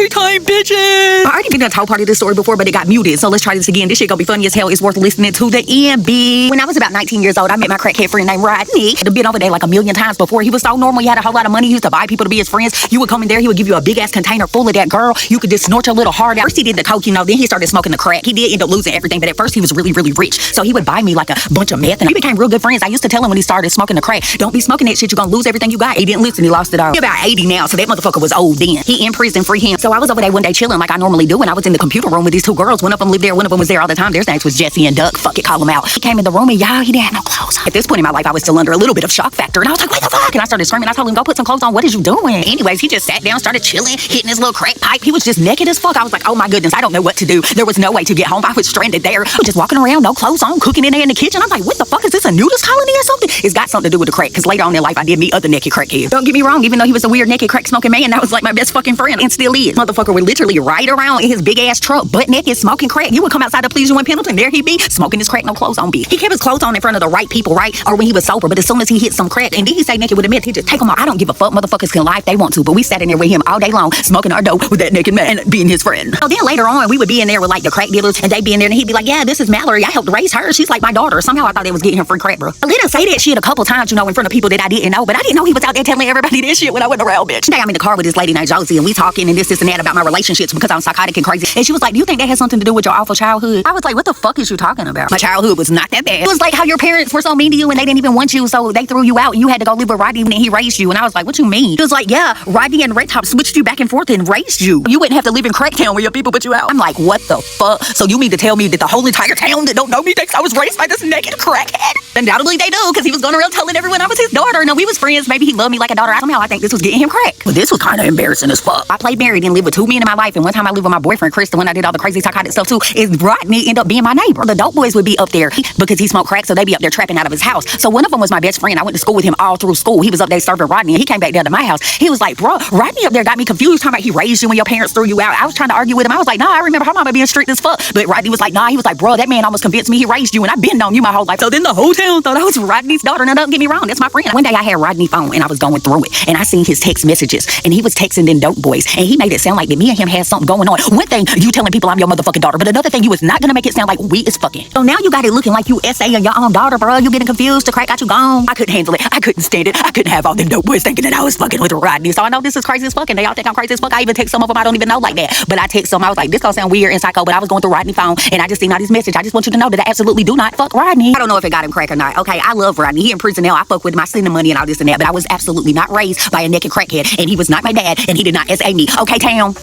time, bitches. I already been to the whole part of this story before, but it got muted. So let's try this again. This shit gonna be funny as hell. It's worth listening to the end, B. When I was about 19 years old, I met my crackhead friend named Rodney. I'd been over there like a million times before. He was so normal. He had a whole lot of money. He used to buy people to be his friends. You would come in there. He would give you a big ass container full of that girl. You could just snort your little heart out. First he did the coke, you know. Then he started smoking the crack. He did end up losing everything, but at first he was really, really rich. So he would buy me like a bunch of meth, and we became real good friends. I used to tell him when he started smoking the crack, don't be smoking that shit. You're gonna lose everything you got. He didn't listen. He lost it all. He's about 80 now, so that motherfucker was old then. He in prison, free him. So I was over there one day chilling like I normally do, and I was in the computer room with these two girls. One of them lived there. One of them was there all the time. Their names was Jesse and Duck. Fuck it, call them out. He came in the room and y'all, he didn't have no clothes on. At this point in my life, I was still under a little bit of shock factor, and I was like, what the fuck? And I started screaming. I told him, go put some clothes on. What is you doing? Anyways, he just sat down, started chilling, hitting his little crack pipe. He was just naked as fuck. I was like, oh my goodness, I don't know what to do. There was no way to get home. I was stranded there, just walking around, no clothes on, cooking in there in the kitchen. I'm like, what the fuck is this, a nudist colony or something? It's got something to do with the crack, because later on in life, I did meet other naked crackheads. Don't get me wrong, even though he was a weird naked crack smoking man, that was like my best fucking friend, and still is. Motherfucker would literally ride around in his big ass truck, butt naked, smoking crack. You would come outside to please you in Pendleton, there he be, smoking his crack, no clothes on, B. He kept his clothes on in front of the right people, right? Or when he was sober, but as soon as he hit some crack, and then he say naked with a myth, he just take them off. I don't give a fuck, motherfuckers can lie if they want to, but we sat in there with him all day long, smoking our dope with that naked man and being his friend. So then later on, we would be in there with like the crack dealers, and they'd be in there, and he'd be like, yeah, this is Mallory, I helped raise her, she's like my daughter. Somehow I thought they was getting him free crack, bro. I let him say that shit a couple times, you know, in front of people that I didn't know, but I didn't know he was out there telling everybody this shit when I went around, bitch. Today I'm in the car with this lady named Josie, and we talking and this and that about my relationships because I'm psychotic and crazy. And she was like, do you think that has something to do with your awful childhood? I was like, what the fuck is you talking about? My childhood was not that bad. It was like how your parents were so mean to you and they didn't even want you, so they threw you out and you had to go live with Rodney and he raised you. And I was like, what you mean? He was like, yeah, Rodney and Red Top switched you back and forth and raised you. You wouldn't have to live in Cracktown where your people put you out. I'm like, what the fuck? So you mean to tell me that the whole entire town that don't know me thinks I was raised by this naked crackhead? Undoubtedly they do, because he was going around telling everyone I was his daughter. No, we was friends. Maybe he loved me like a daughter. Somehow I think this was getting him crack. But this was kind of embarrassing as fuck. I played married and lived with two men in my life, and one time I lived with my boyfriend Chris, the one I did all the crazy psychotic stuff too, is Rodney ended up being my neighbor. The dope boys would be up there because he smoked crack, so they'd be up there trapping out of his house. So one of them was my best friend. I went to school with him all through school. He was up there serving Rodney, and he came back down to my house. He was like, bro, Rodney up there got me confused, talking about he raised you when your parents threw you out. I was trying to argue with him. I was like, nah, I remember her mama being strict as fuck. But Rodney was like, nah. He was like, bro, that man almost convinced me he raised you, and I've been known you my whole life. So then the whole town thought I was Rodney's daughter. Now don't get me wrong, that's my friend. One day I had Rodney's phone and I was going through it, and I seen his text messages, and he was texting them dope boys, and he made it sound like that me and him had something going on. One thing, you telling people I'm your motherfucking daughter, but another thing, you was not gonna make it sound like we is fucking. So now you got it looking like you SA-ing your own daughter, bro. You getting confused, the crack got you gone. I couldn't handle it. I couldn't stand it. I couldn't have all them dope boys thinking that I was fucking with Rodney. So I know this is crazy as fuck, and they all think I'm crazy as fuck. I even text some of them I don't even know like that, but I text some. I was like, this gonna sound weird and psycho, but I was going through Rodney's phone, and I just seen all these messages. I just want you to know that I absolutely do not fuck Rodney. I don't know if it got him crack or not. Okay, I love Rodney. He in prison now. I fuck with him. I send him money and all this and that, but I was absolutely not raised by a naked crackhead, and he was not my dad, and he did not SA me. Okay, town.